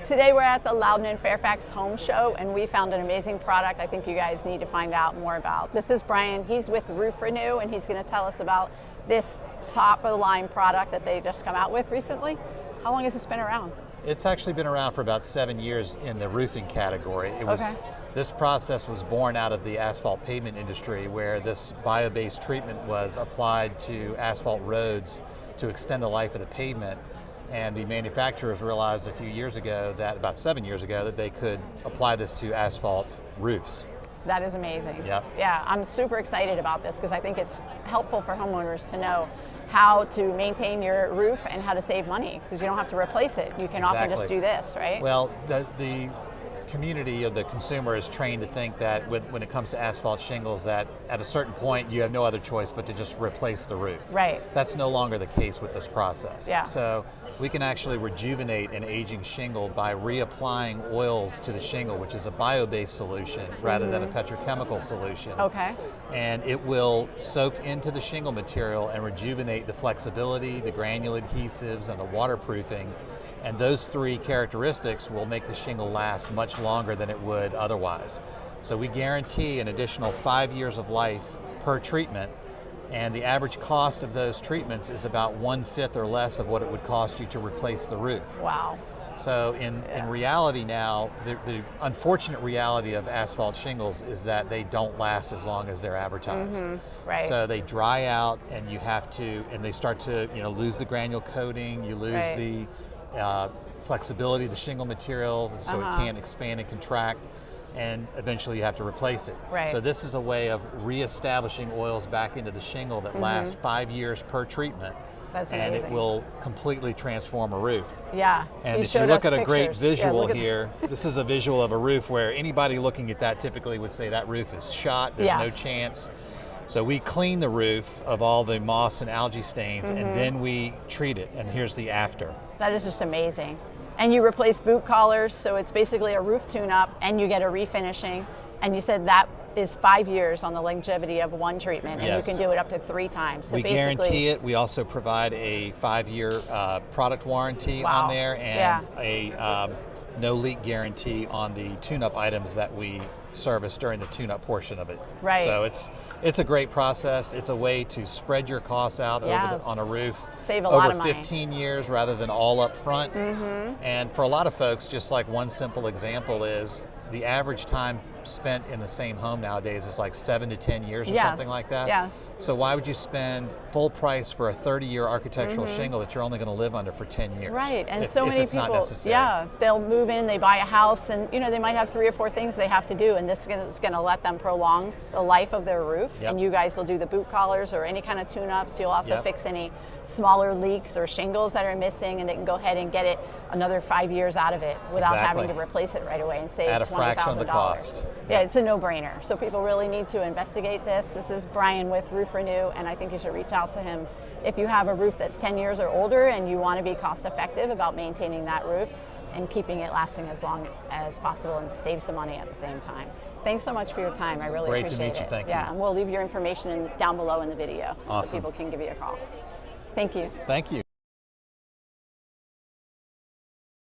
Today we're at the Loudon and Fairfax Home Show, and we found an amazing product I think you guys need to find out more about. This is Brian. He's with Roof Renew, and he's going to tell us about this top-of-the-line product that they just come out with recently. How long has this been around? It's actually been around for about 7 years in the roofing category. This process was born out of the asphalt pavement industry, where this bio-based treatment was applied to asphalt roads to extend the life of the pavement. And the manufacturers realized a few years ago, that about 7 years ago, that they could apply this to asphalt roofs. That is amazing. Yep. Yeah, I'm super excited about this because I think it's helpful for homeowners to know how to maintain your roof and how to save money, because you don't have to replace it. You can often just do this, right? Well, the community of the consumer is trained to think that when it comes to asphalt shingles, that at a certain point you have no other choice but to just replace the roof. Right. That's no longer the case with this process. Yeah. So we can actually rejuvenate an aging shingle by reapplying oils to the shingle, which is a bio-based solution rather than a petrochemical solution. Okay. And it will soak into the shingle material and rejuvenate the flexibility, the granule adhesives, and the waterproofing. And those three characteristics will make the shingle last much longer than it would otherwise. So we guarantee an additional 5 years of life per treatment, and the average cost of those treatments is about 1/5 or less of what it would cost you to replace the roof. Wow. So in reality now, the unfortunate reality of asphalt shingles is that they don't last as long as they're advertised. Right. So they dry out, and they start to lose the granule coating, you lose the flexibility of the shingle material, so it can't expand and contract, and eventually you have to replace it. Right. So this is a way of reestablishing oils back into the shingle that last 5 years per treatment. That's and amazing. it will completely transform a roof. Yeah. And if you look at a great visual here, this is a visual of a roof where anybody looking at that typically would say that roof is shot, there's no chance. So we clean the roof of all the moss and algae stains, and then we treat it, and here's the after. That is just amazing. And you replace boot collars, so it's basically a roof tune-up, and you get a refinishing. And you said that is 5 years on the longevity of one treatment, and you can do it up to 3 times. So we guarantee it. We also provide a 5-year product warranty on there, and a no-leak guarantee on the tune-up items that we service during the tune-up portion of it. Right. So it's a great process. It's a way to spread your costs out on a roof Save a lot of money. over 15 years rather than all up front. And for a lot of folks, just like one simple example is the average time spent in the same home nowadays is like 7 to 10 years or something like that. Yes. So why would you spend full price for a 30-year architectural shingle that you're only going to live under for 10 years? Right, and if so many it's people, not necessary. they'll move in, they buy a house, and they might have 3 or 4 things they have to do, and this is going to let them prolong the life of their roof. And you guys will do the boot collars or any kind of tune-ups. You'll also fix any smaller leaks or shingles that are missing, and they can go ahead and get it another 5 years out of it without having to replace it right away and save at a fraction of the $20,000. cost. Yeah, it's a no-brainer. So people really need to investigate this. This is Brian with Roof Renew, and I think you should reach out to him if you have a roof that's 10 years or older and you want to be cost-effective about maintaining that roof and keeping it lasting as long as possible and save some money at the same time. Thanks so much for your time. I really appreciate it. Great to meet you. Thank you. Yeah, and we'll leave your information down below in the video so people can give you a call. Thank you. Thank you.